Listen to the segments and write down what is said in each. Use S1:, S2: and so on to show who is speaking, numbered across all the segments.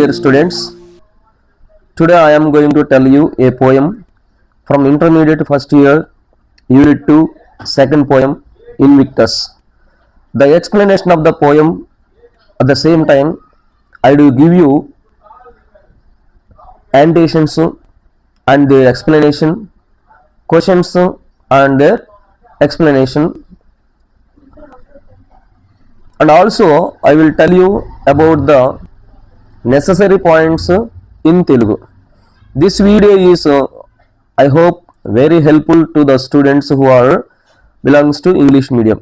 S1: Dear students, today I am going to tell you a poem from intermediate first year, unit 2, second poem, Invictus. The explanation of the poem at the same time, I do give you annotations and their explanation, questions and their explanation, and also I will tell you about the necessary points in Telugu. This video is I hope very helpful to the students who are belongs to English medium.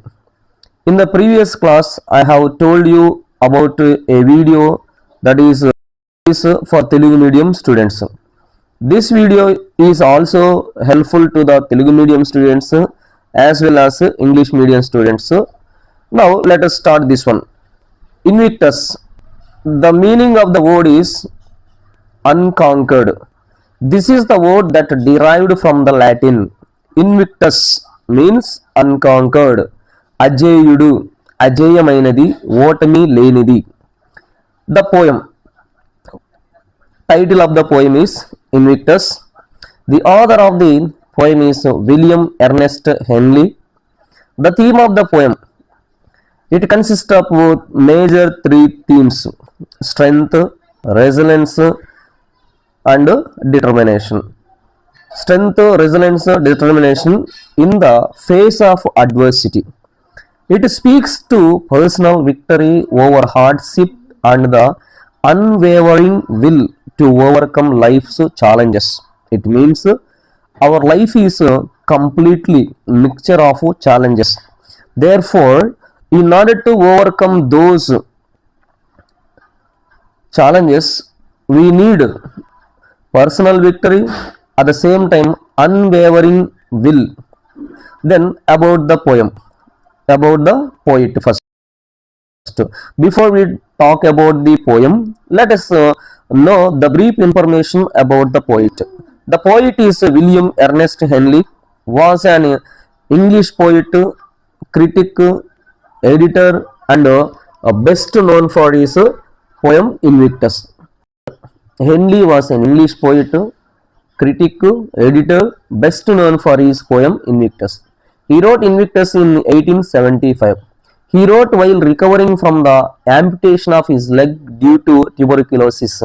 S1: In the previous class I have told you about a video that is for Telugu medium students. This video is also helpful to the Telugu medium students as well as English medium students. Now let us start this one. Invictus. The meaning of the word is unconquered. This is the word that derived from the Latin. Invictus means unconquered. Ajeyudu, ajeyamainadi, otami lenidi. The poem. Title of the poem is Invictus. The author of the poem is William Ernest Henley. The theme of the poem. It consists of major three themes: strength, resilience, and determination. Strength, resilience, determination in the face of adversity. It speaks to personal victory over hardship and the unwavering will to overcome life's challenges. It means our life is completely mixture of challenges. Therefore, in order to overcome those challenges, we need personal victory, at the same time unwavering will. Then about the poem, about the poet first. Before we talk about the poem, let us know the brief information about the poet. The poet is William Ernest Henley, was an English poet, critic, editor, and best known for his poem Invictus. Henley was an English poet, critic, editor, best known for his poem Invictus. He wrote Invictus in 1875. He wrote while recovering from the amputation of his leg due to tuberculosis.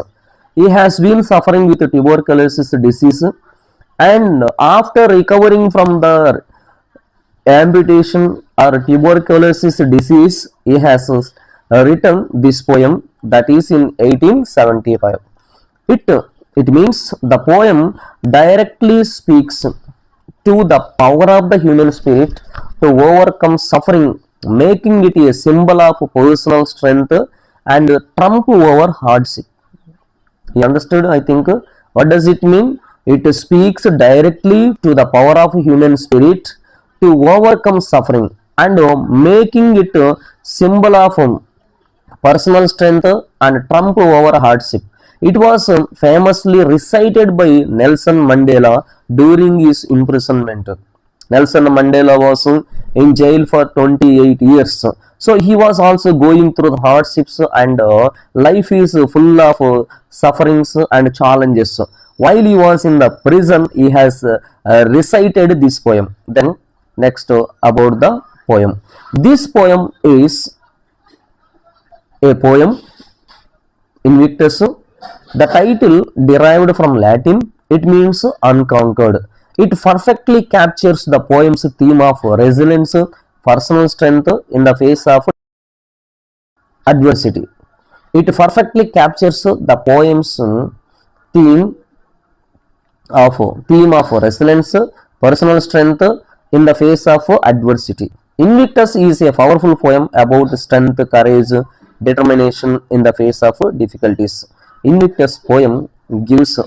S1: He has been suffering with tuberculosis disease, and after recovering from the amputation or tuberculosis disease, he has written this poem, that is in 1875. It means the poem directly speaks to the power of the human spirit to overcome suffering, making it a symbol of personal strength and trump over hardship. You understood, I think? What does it mean? It speaks directly to the power of human spirit to overcome suffering and making it a symbol of personal strength and trump over hardship. It was famously recited by Nelson Mandela during his imprisonment. Nelson Mandela was in jail for 28 years. So he was also going through the hardships, and life is full of sufferings and challenges. While he was in the prison, he has recited this poem. Then next about the poem. This poem is a poem Invictus. The title derived from Latin. It means unconquered. It perfectly captures the poem's theme of resilience, personal strength in the face of adversity. It perfectly captures the poem's theme of resilience, personal strength in the face of adversity. Invictus is a powerful poem about strength, courage, determination in the face of difficulties. Invictus poem gives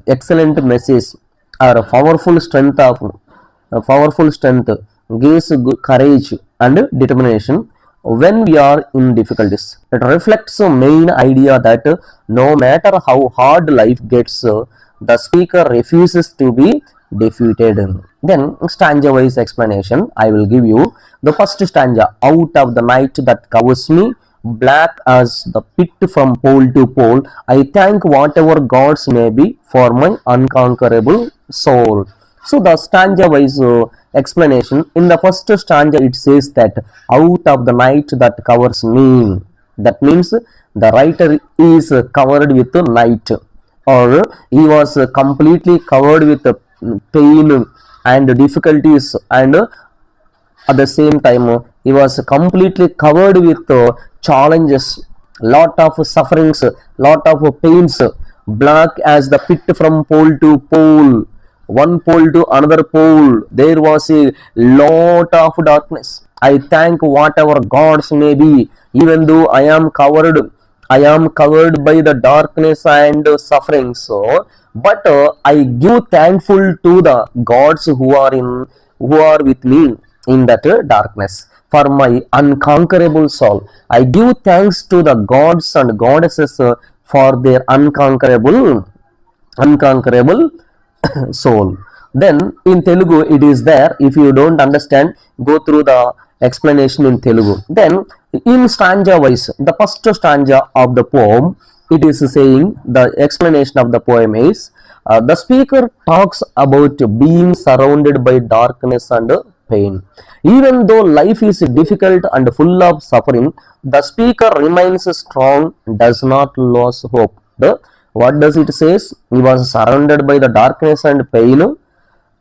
S1: excellent message or powerful strength gives courage and determination when we are in difficulties. It reflects a main idea that no matter how hard life gets, the speaker refuses to be defeated. Then stanza wise explanation I will give you. The first stanza: out of the night that covers me, black as the pit from pole to pole. I thank whatever gods may be for my unconquerable soul. So the stanza wise explanation, in the first stanza it says that out of the night that covers me. That means the writer is covered with night, or he was completely covered with pain and difficulties, and at the same time he was completely covered with challenges, lot of sufferings, lot of pains, black as the pit from pole to pole, one pole to another pole, there was a lot of darkness. I thank whatever gods may be, even though I am covered by the darkness and suffering. So but I give thankful to the gods who are with me in that darkness for my unconquerable soul. I give thanks to the gods and goddesses for their unconquerable soul. Then in Telugu it is there. If you don't understand, go through the explanation in Telugu. Then in stanza wise, the first stanza of the poem, it is saying, the explanation of the poem is, the speaker talks about being surrounded by darkness and pain. Even though life is difficult and full of suffering, the speaker remains strong, does not lose hope. What does it says? He was surrounded by the darkness and pain.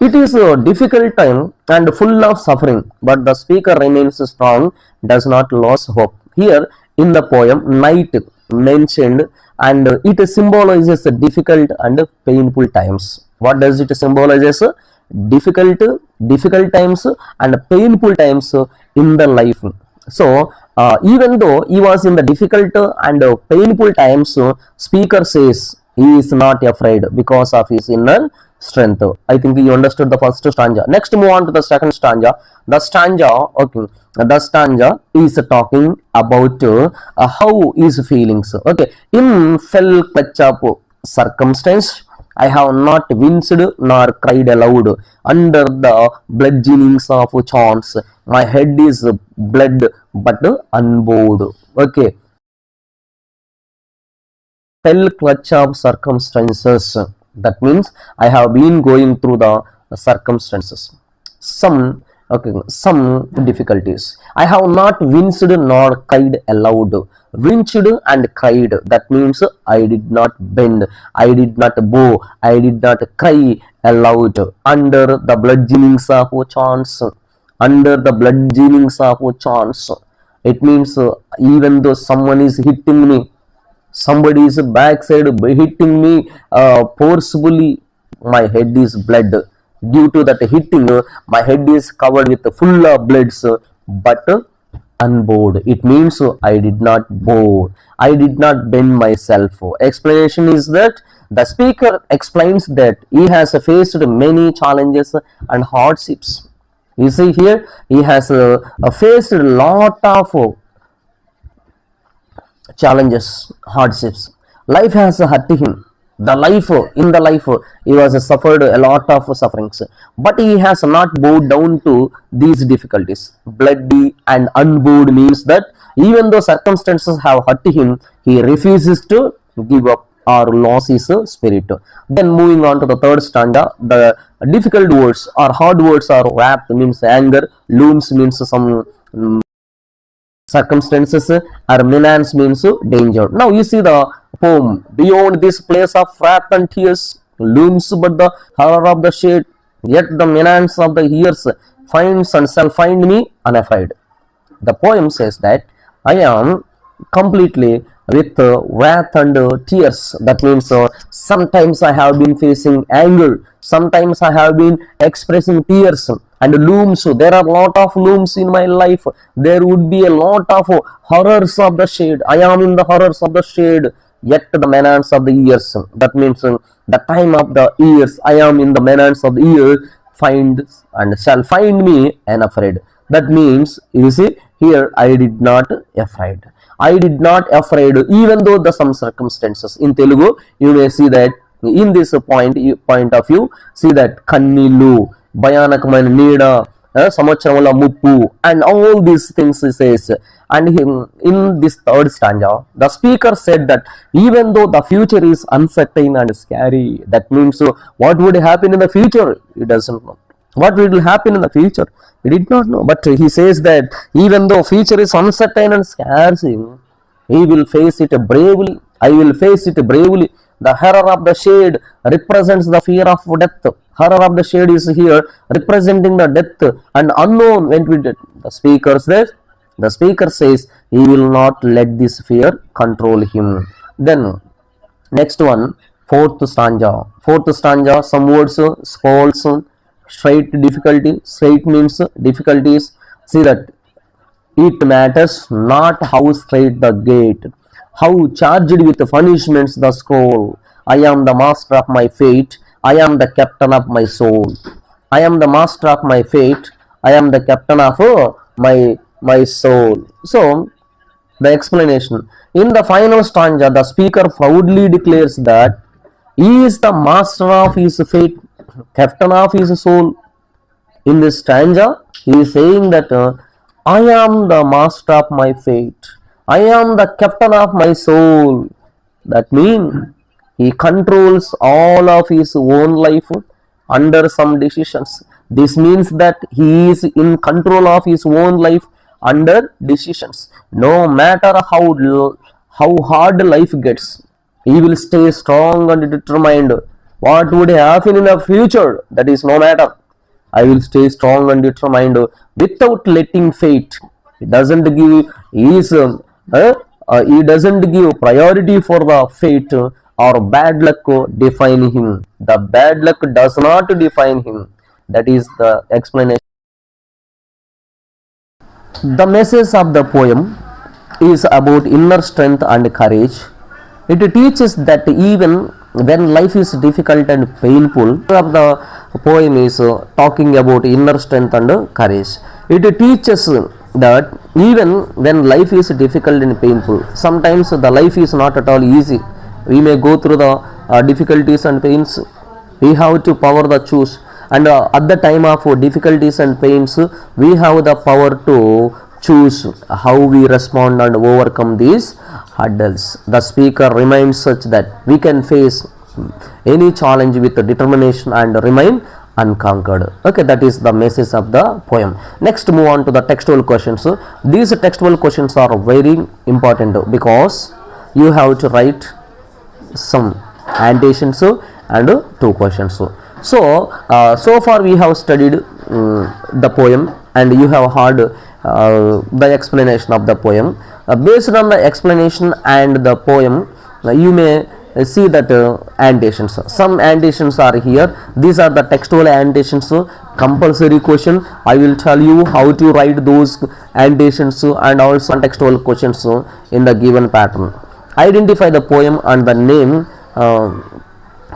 S1: It is a difficult time and full of suffering, but the speaker remains strong, does not lose hope. Here in the poem, night mentioned, and it symbolizes difficult and painful times. What does it symbolizes? Difficult times and painful times in the life. So even though he was in the difficult and painful times, speaker says he is not afraid because of his inner strength. I think you understood the first stanza. Next, move on to the second stanza. The stanza is talking about how his feelings. Okay, in fell clutch of circumstance, I have not winced nor cried aloud under the bludgeonings of chance. My head is bled but unbowed. Okay, fell clutch of circumstances. That means I have been going through the circumstances, some difficulties. I have not winced nor cried aloud. Winced and cried, that means I did not bend, I did not bow, I did not cry aloud under the bludgeonings of chance. Under the bludgeonings of chance, it means even though someone is hitting me, somebody is backside hitting me forcefully, my head is bled. Due to that hitting, my head is covered with full of bloods, but unbowed. It means I did not bow, I did not bend myself. Explanation is that the speaker explains that he has faced many challenges and hardships. You see here, he has faced a lot of challenges, hardships. Life has hurt him. In the life he was suffered a lot of sufferings, but he has not bowed down to these difficulties. Bloody and unbowed means that even though circumstances have hurt him, he refuses to give up or lose his spirit. Then moving on to the third stanza, the difficult words or hard words are wrath means anger, looms means some circumstances, or menace means danger. Now you see the poem. Beyond this place of wrath and tears looms but the horror of the shade, yet the menace of the years finds and shall find me unafraid. The poem says that I am completely with wrath and tears. That means sometimes I have been facing anger, sometimes I have been expressing tears and looms. There are a lot of looms in my life. There would be a lot of horrors of the shade. I am in the horrors of the shade, yet the menace of the years. That means the time of the years, I am in the menace of the year, find and shall find me unafraid. That means, you see here, I did not afraid. I did not afraid even though the some circumstances. In Telugu, you may see that in this point of view, see that Kannilu, భయానకమైన నీడ, samvacharamula muppu, and all these things he says. And in this third stanza, the speaker said that even though the future is uncertain and scary, that means what would happen in the future, he doesn't know. What will happen in the future, he did not know. But he says that even though future is uncertain and scares him, he will face it bravely. I will face it bravely. The horror of the shade represents the fear of death. Horror of the shade is here representing the death and unknown when we did. The speaker says he will not let this fear control him. Then next one, fourth stanza. Some words, scolds, straight difficulty. Straight means difficulties. See that it matters not how straight the gate, how charged with punishments the scroll. I am the master of my fate, I am the captain of my soul. I am the master of my fate, I am the captain of my soul. So the explanation. In the final stanza, the speaker proudly declares that he is the master of his fate, captain of his soul. In this stanza, he is saying that I am the master of my fate, I am the captain of my soul. That means he controls all of his own life under some decisions. This means that he is in control of his own life under decisions. No matter how hard life gets, he will stay strong and determined. What would happen in the future, that is no matter. I will stay strong and determined without letting fate. He doesn't give he doesn't give priority for the fate or bad luck define him. The bad luck does not define him. That is the explanation. The message of the poem is about inner strength and courage. It teaches that even when life is difficult and painful, the poem is talking about inner strength and courage. It teaches that even when life is difficult and painful, sometimes the life is not at all easy. We may go through the difficulties and pains. We have to power the choose, and at the time of difficulties and pains, we have the power to choose how we respond and overcome these hurdles. The speaker reminds such that we can face any challenge with determination and remain unconquered. Okay, that is the message of the poem. Next, move on to the textual questions. These textual questions are very important because you have to write some annotations and two questions. So far we have studied the poem, and you have heard the explanation of the poem. Based on the explanation and the poem, you may see that annotations. Some annotations are here. These are the textual annotations. Compulsory question. I will tell you how to write those annotations and also textual questions in the given pattern. Identify the poem and the name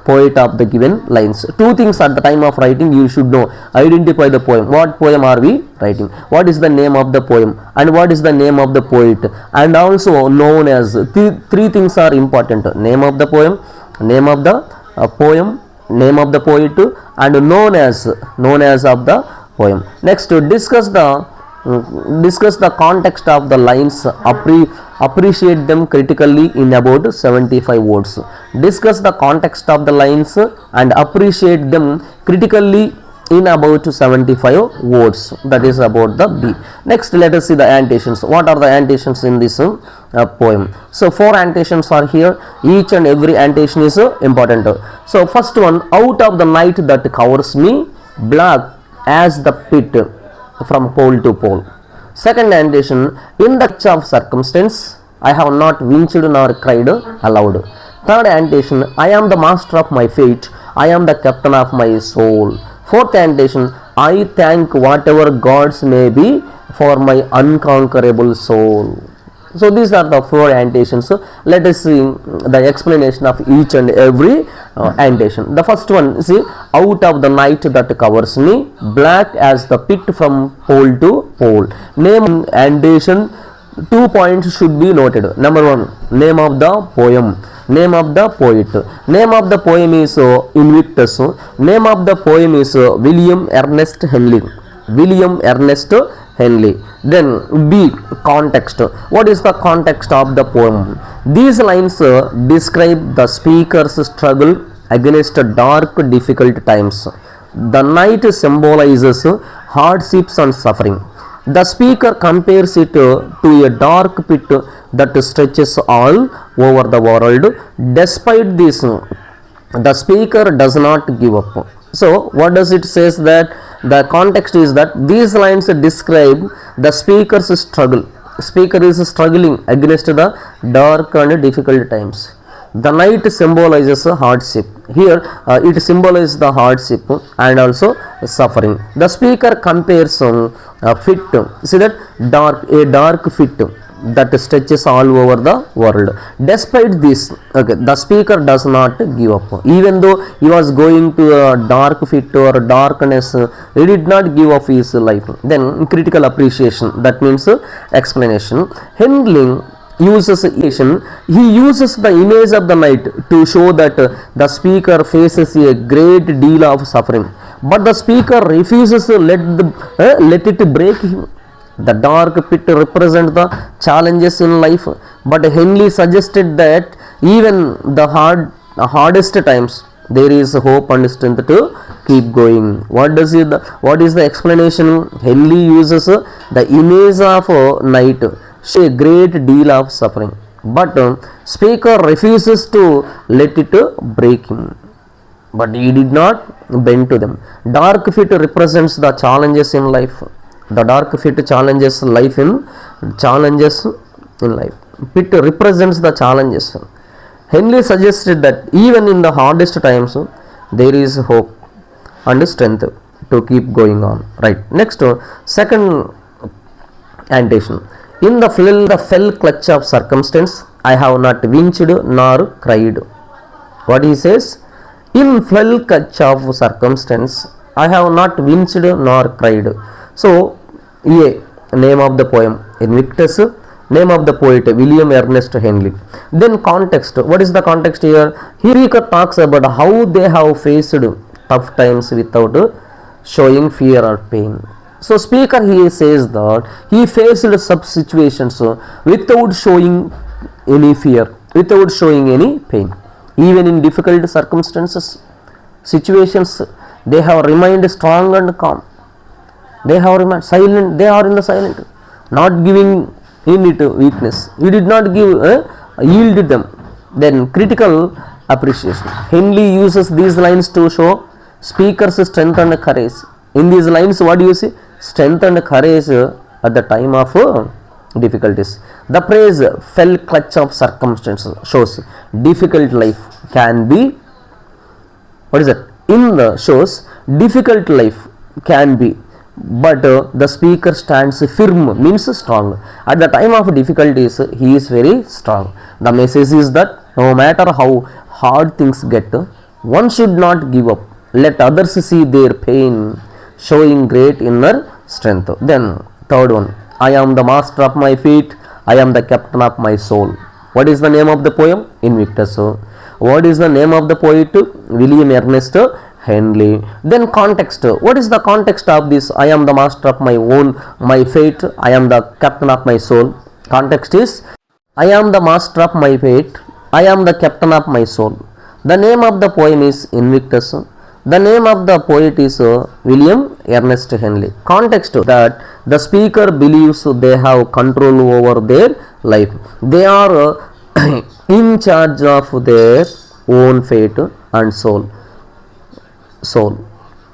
S1: poet of the given lines. Two things at the time of writing you should know. Identify the poem. What poem are we writing? What is the name of the poem? And what is the name of the poet? And also known as. Three things are important. Name of the poem, name of the poem, name of the poet, and known as of the poem. Next, discuss the context of the lines. Appreciate them critically in about 75 words. Discuss the context of the lines and appreciate them critically in about 75 words. That is about the B. Next, let us see the annotations. What are the annotations in this poem? So 4 annotations are here. Each and every annotation is important. So first one, out of the night that covers me, black as the pit from pole to pole. Second annotation, in the touch of circumstance, I have not winced nor cried aloud. Third annotation, I am the master of my fate, I am the captain of my soul. Fourth annotation, I thank whatever gods may be for my unconquerable soul. So these are the 4 annotations. So let us see the explanation of each and every annotation. The first one, see, out of the night that covers me, black as the pit from pole to pole. Name annotation, 2 points should be noted. Number 1, name of the poem, name of the poet. Name of the poem is Invictus. Name of the poem is William Ernest Henley. William Ernest Henley. Then B. Context. What is the context of the poem? These lines describe the speaker's struggle against dark, difficult times. The night symbolizes hardships and suffering. The speaker compares it to a dark pit that stretches all over the world. Despite this, the speaker does not give up. So, what does it says that the context is that these lines describe the speaker's struggle. Speaker is struggling against the dark and difficult times. The night symbolizes a hardship. Here it symbolizes the hardship and also suffering. The speaker compares a fit. See that a dark fit that stretches all over the world. Despite this, okay, the speaker does not give up. Even though he was going to a dark fit or darkness, he did not give up his life. Then critical appreciation, that means explanation. Henley uses he uses the image of the night to show that the speaker faces a great deal of suffering, but the speaker refuses to let it break him. The dark pit represents the challenges in life, but Henley suggested that even the hardest times there is hope and strength to keep going. What is the explanation? Henley uses the image of night show a great deal of suffering, but speaker refuses to let it break him, but he did not bend to them. Dark fit represents the challenges in life. The dark fit challenges in life. Pit represents the challenges. Henley suggested that even in the hardest times there is hope and strength to keep going on. Right. Next, second annotation. In the fell clutch of circumstance, I have not winced nor cried. What he says? In fell clutch of circumstance, I have not winced nor cried. So, A. Name of the poem, Invictus. Name of the poet, William Ernest Henley. Then context. What is the context here? Here he talks about how they have faced tough times without showing fear or pain. So speaker here says that he faced such situations without showing any fear, without showing any pain. Even in difficult circumstances, situations, they have remained strong and calm. They have remained silent. They are in the silent, not giving in it weakness. He did not yield them. Then critical appreciation. Henley uses these lines to show speaker's strength and courage. In these lines, what do you see? Strength and courage at the time of difficulties. The phrase fell clutch of circumstances shows difficult life can be, what is it? In the shows difficult life can be, but the speaker stands firm, means strong. At the time of difficulties, he is very strong. The message is that no matter how hard things get, one should not give up. Let others see their pain, showing great inner strength. Then third one, I am the master of my fate, I am the captain of my soul. What is the name of the poem? Invictus. What is the name of the poet? William Ernest Henley. Then context. What is the context of this? I am the master of my fate, I am the captain of my soul. Context is I am the master of my fate, I am the captain of my soul. The name of the poem is Invictus. The name of the poet is William Ernest Henley. Context that the speaker believes they have control over their life. They are in charge of their own fate and soul.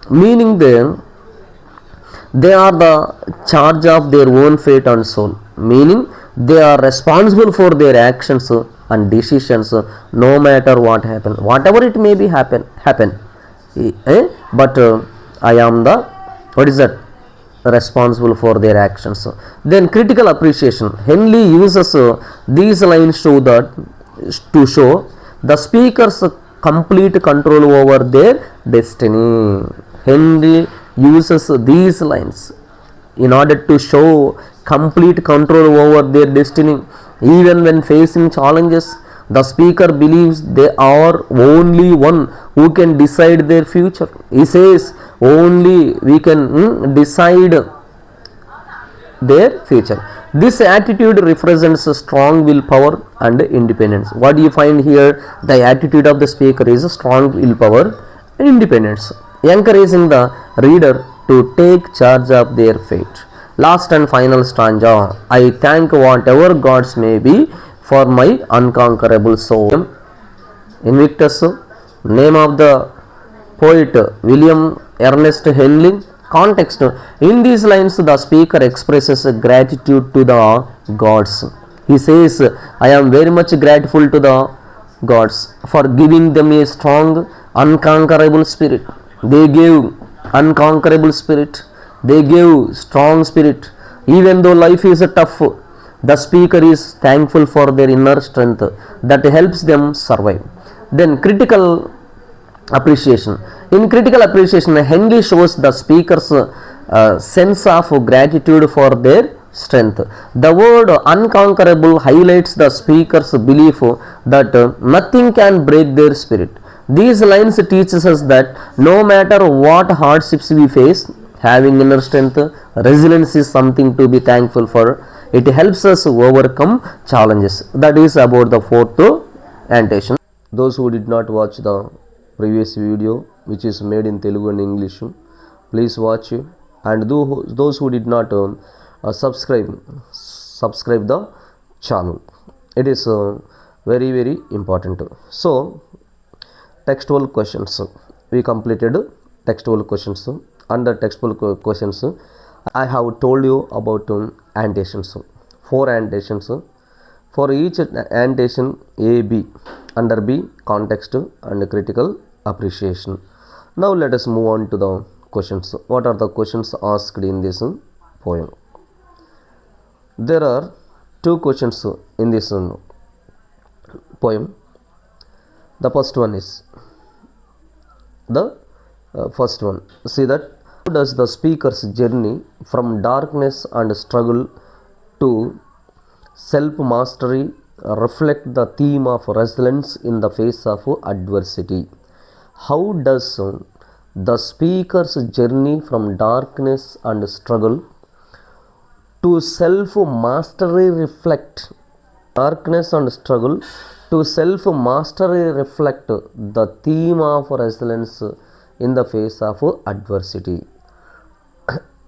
S1: Meaning they are the charge of their own fate and soul. Meaning they are responsible for their actions and decisions, no matter what happen, whatever it may be happen. But I am the, what is that, responsible for their actions. Then critical appreciation. Henley uses these lines to show the speaker's complete control over their destiny. Henley uses these lines in order to show complete control over their destiny. Even when facing challenges, The speaker believes they are only one who can decide their future. He says only we can decide their future. This attitude represents a strong willpower and independence. What do you find here? The attitude of the speaker is a strong willpower and independence, encouraging the reader to take charge of their fate. Last and final stanza. I thank whatever gods may be for my unconquerable soul. Invictus, name of the poet William Ernest Henley. Context: in these lines, the speaker expresses gratitude to the gods. He says, I am very much grateful to the gods for giving them a strong, unconquerable spirit. They gave unconquerable spirit. They gave strong spirit. Even though life is tough, the speaker is thankful for their inner strength that helps them survive. Then critical appreciation. In critical appreciation, Henley shows the speaker's sense of gratitude for their strength. The word unconquerable highlights the speaker's belief that nothing can break their spirit. These lines teaches us that no matter what hardships we face, having inner strength, resilience is something to be thankful for. It helps us overcome challenges. That is about the fourth annotation. Those who did not watch the previous video, which is made in Telugu and English, please watch, and those who did not subscribe the channel. It is very important. So textual questions, we completed textual questions. Under textual questions, I have told you about annotations, 4 annotations. For each annotation, A, B. Under B, context and critical appreciation. Now let us move on to the questions. What are the questions asked in this poem? There are 2 questions in this poem. The first one is see that how does the speaker's journey from darkness and struggle to self-mastery reflect the theme of resilience in the face of adversity? How does the speaker's journey from darkness and struggle to self-mastery reflect the theme of resilience in the face of adversity?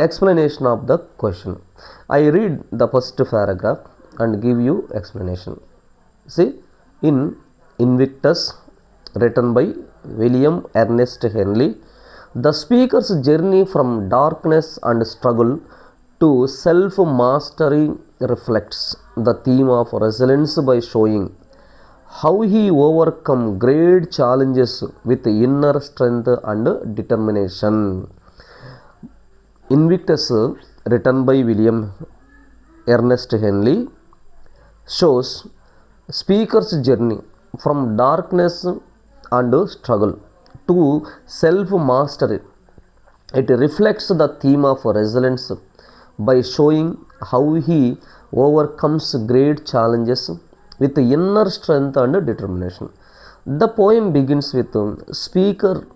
S1: Explanation of the question. I read the first paragraph and give you explanation. See, in Invictus, written by William Ernest Henley, the speaker's journey from darkness and struggle to self-mastery reflects the theme of resilience by showing how he overcome great challenges with inner strength and determination. Invictus, written by William Ernest Henley, shows speaker's journey from darkness and struggle to self-mastery. It reflects the theme of resilience by showing how he overcomes great challenges with inner strength and determination. The poem begins with speaker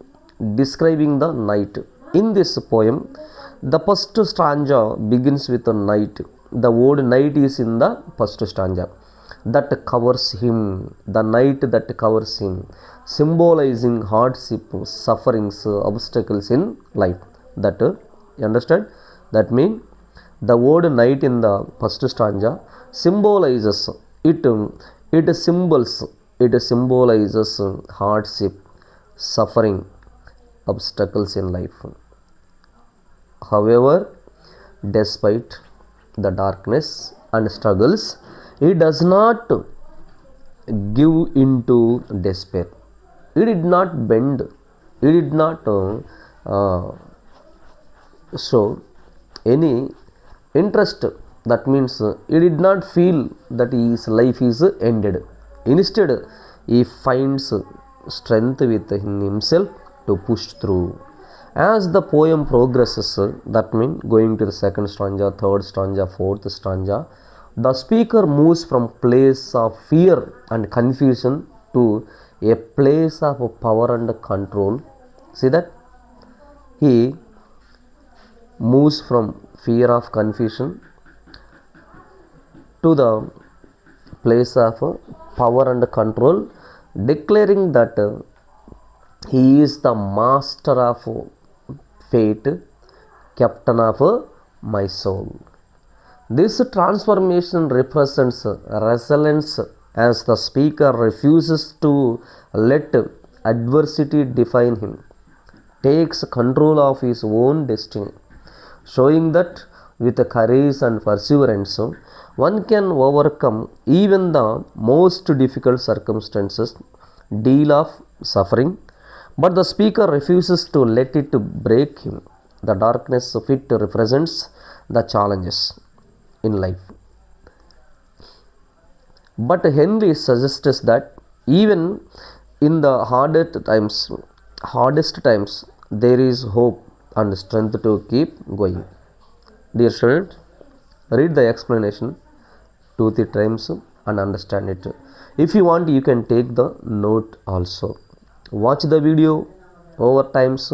S1: describing the night. In this poem, the first stanza begins with a night. The word night is in the first stanza. That covers him, the night that covers him, symbolizing hardship, sufferings, obstacles in life. That you understand? That means the word night in the first stanza symbolizes it symbolizes hardship, suffering, obstacles in life. However, despite the darkness and struggles, he does not give into despair. He did not bend. He did not show any interest. That means he did not feel that his life is ended. Instead, he finds strength within himself to push through. As the poem progresses, that means going to the second stanza, third stanza, fourth stanza, The speaker moves from place of fear and confusion to a place of power and control. See that? He moves from fear of confusion to the place of power and control, declaring that he is the master of fate, captain of my soul. This transformation represents resilience, as the speaker refuses to let adversity define him, takes control of his own destiny, showing that with courage and perseverance one can overcome even the most difficult circumstances, deal of suffering. But the speaker refuses to let it break him. The darkness of it represents the challenges in life. But Henry suggests that even in the hardest times, there is hope and strength to keep going. Dear student, read the explanation 2-3 times and understand it. If you want, you can take the note also. Watch the video over times,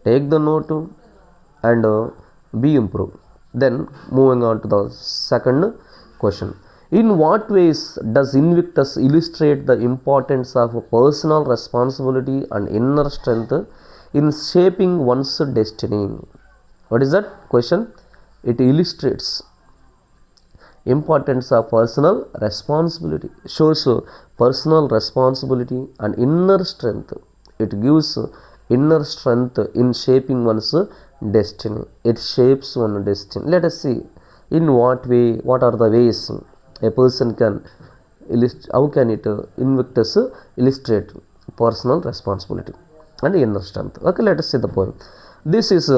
S1: take the note and be improved. Then moving on to the second question. In what ways does Invictus illustrate the importance of personal responsibility and inner strength in shaping one's destiny? What is that question? It illustrates importance of personal responsibility, shows personal responsibility and inner strength. It gives inner strength in shaping one's destiny. It shapes one's destiny. Let us see in what way, what are the ways a person can how can it Invictus illustrate personal responsibility and inner strength. Okay, let us see the poem. This is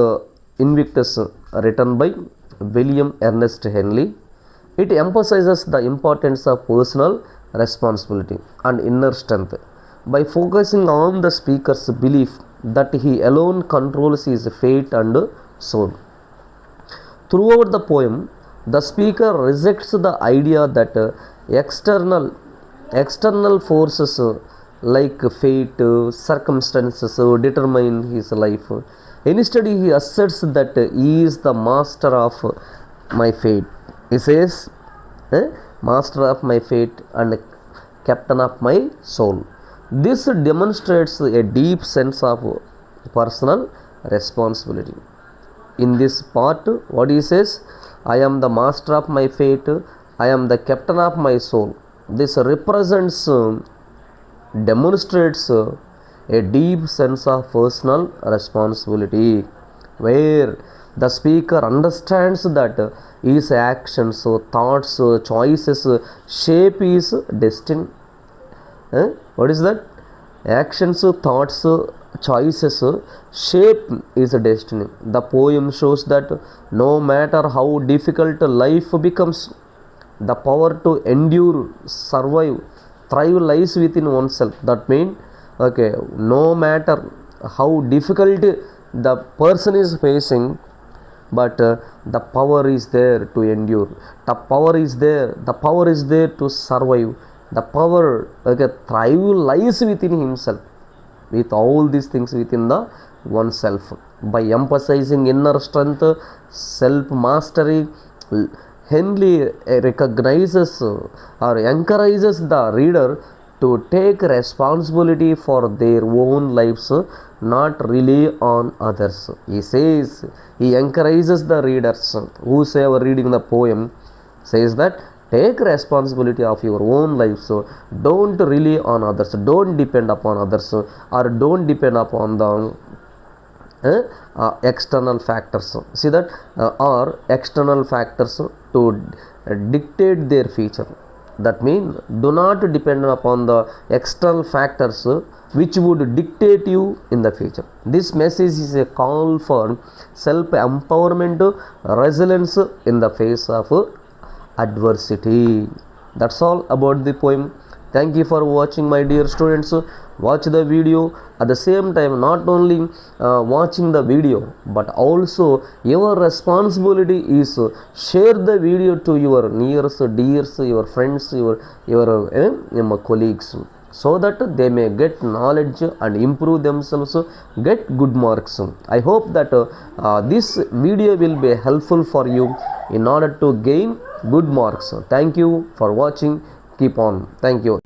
S1: Invictus written by William Ernest Henley. It emphasizes the importance of personal responsibility and inner strength by focusing on the speaker's belief that he alone controls his fate and soul. Throughout the poem, the speaker rejects the idea that external forces like fate, circumstances determine his life. Instead, he asserts that he is the master of my fate. He says, master of my fate and captain of my soul. This demonstrates a deep sense of personal responsibility. In this part, what he says, I am the master of my fate, I am the captain of my soul. This represents, demonstrates a deep sense of personal responsibility, where the speaker understands that his actions, thoughts, choices shape his destiny. What is that? Actions, thoughts, choices shape his destiny. The poem shows that no matter how difficult life becomes, the power to endure, survive, thrive lies within oneself. That means, okay, no matter how difficult the person is facing, but the power is there to endure. The power is there to survive. The power, okay, thrive lies within himself, with all these things within the oneself. By emphasizing inner strength, self mastery, Henley recognizes or encourages the reader to take responsibility for their own lives, not rely on others. He says, he encourages the readers, whosoever reading the poem, says that take responsibility of your own life. So don't rely on others, don't depend upon others, or don't depend upon the external factors. See that, or external factors to dictate their future. That means, do not depend upon the external factors which would dictate you in the future. This message is a call for self-empowerment, resilience in the face of adversity. That's all about the poem. Thank you for watching, my dear students. Watch the video. At the same time, not only watching the video, but also your responsibility is share the video to your nearest, dears, your friends, your colleagues, so that they may get knowledge and improve themselves, get good marks. I hope that this video will be helpful for you in order to gain good marks. Thank you for watching. Keep on. Thank you.